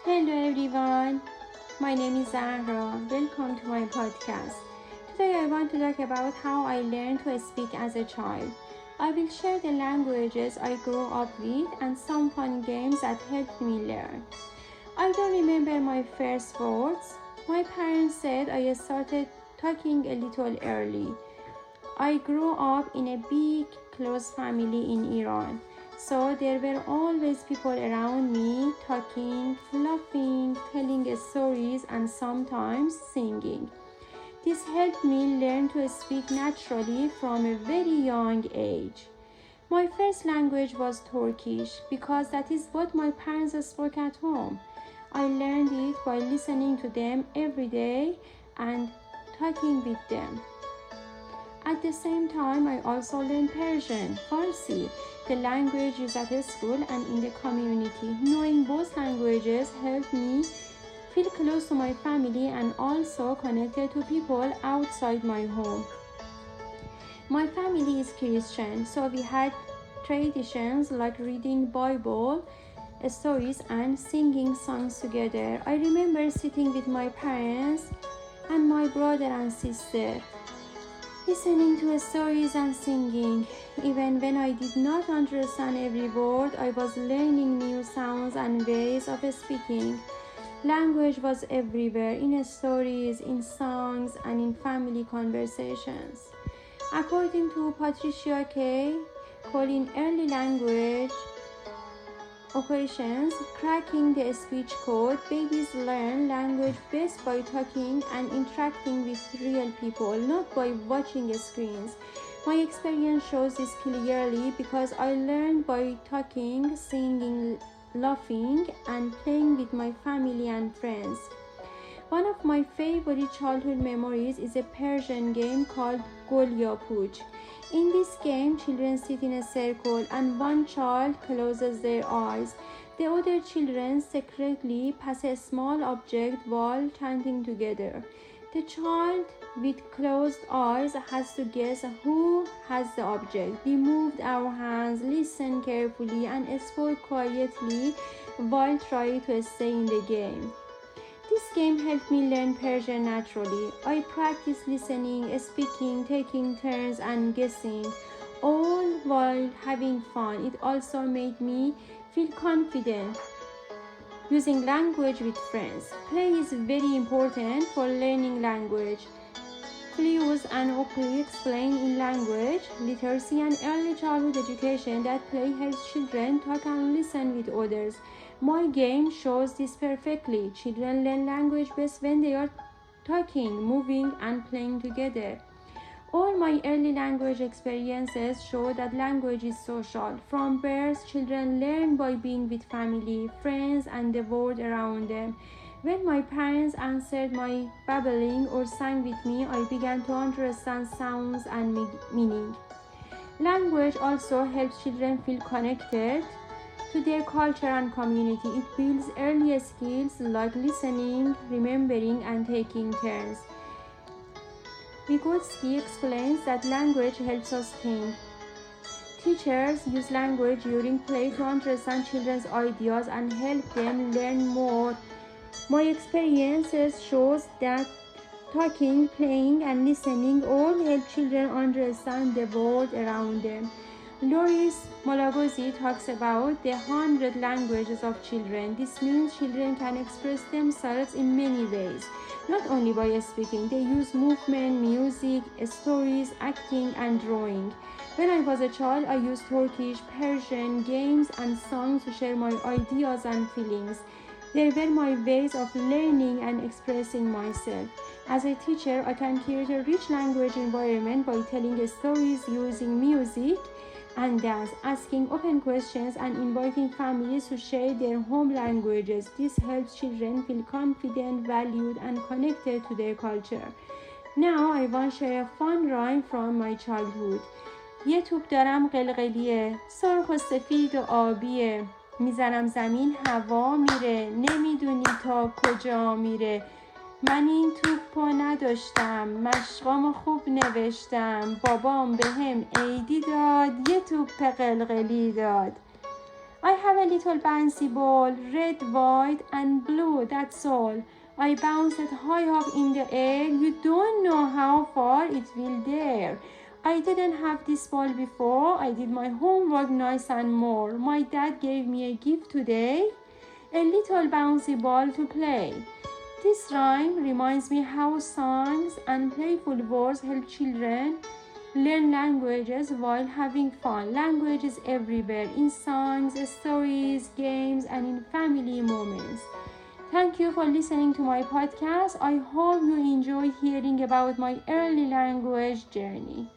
Hello everyone, my name is Zahra. Welcome to my podcast. Today I want to talk about how I learned to speak as a child. I will share the languages I grew up with and some fun games that helped me learn. I don't remember my first words. My parents said I started talking a little early. I grew up in a big, close family in Iran. So there were always people around me talking, laughing, telling stories, and sometimes singing. This helped me learn to speak naturally from a very young age. My first language was Turkish because that is what my parents spoke at home. I learned it by listening to them every day and talking with them. At the same time, I also learned Persian, Farsi, the language used at school and in the community. Knowing both languages helped me feel close to my family and also connected to people outside my home. My family is Christian, so we had traditions like reading Bible stories and singing songs together. I remember sitting with my parents and my brother and sister, listening to stories and singing. Even when I did not understand every word, I was learning new sounds and ways of speaking. Language was everywhere, in stories, in songs, and in family conversations. According to Patricia Kay, calling early language operations, cracking the speech code, babies learn language best by talking and interacting with real people, not by watching screens. My experience shows this clearly because I learned by talking, singing, laughing, and playing with my family and friends. One of my favorite childhood memories is a Persian game called Gol Ya Pooch. In this game, children sit in a circle and one child closes their eyes. The other children secretly pass a small object while chanting together. The child with closed eyes has to guess who has the object. We moved our hands, listened carefully, and spoke quietly while trying to stay in the game. This game helped me learn Persian naturally. I practiced listening, speaking, taking turns, and guessing, all while having fun. It also made me feel confident using language with friends. Play is very important for learning language. Clues and Oakley explain in language, literacy, and early childhood education that play helps children talk and listen with others. My game shows this perfectly. Children learn language best when they are talking, moving, and playing together. All my early language experiences show that language is social. From birth, children learn by being with family, friends, and the world around them. When my parents answered my babbling or sang with me, I began to understand sounds and meaning. Language also helps children feel connected to their culture and community. It builds early skills like listening, remembering, and taking turns. Vygotsky explains that language helps us think. Teachers use language during play to understand children's ideas and help them learn more. My experiences shows that talking, playing, and listening all help children understand the world around them. Loris Malaguzzi talks about the 100 languages of children. This means children can express themselves in many ways, not only by speaking. They use movement, music, stories, acting, and drawing. When I was a child, I used Turkish, Persian, games, and songs to share my ideas and feelings. They were my ways of learning and expressing myself. As a teacher, I can create a rich language environment by telling stories using music and dance, asking open questions, and inviting families to share their home languages. This helps children feel confident, valued, and connected to their culture. Now I want to share a fun rhyme from my childhood. یه توپ دارم قلقلیه، سرخ و سفید و آبیه، میزنم زمین هوا میره، نمیدونی تا کجا میره. من این توپو نداشتم، مشقامو خوب نوشتم، بابام بهم عیدی داد، یه توپ قلقلی داد. I have a little bouncy ball, red, white, and blue, that's all. I bounce it high up in the air. You don't know how far it will dare. I didn't have this ball before. I did my homework nice and more. My dad gave me a gift today, a little bouncy ball to play. This rhyme reminds me how songs and playful words help children learn languages while having fun. Language is everywhere, in songs, stories, games, and in family moments. Thank you for listening to my podcast. I hope you enjoy hearing about my early language journey.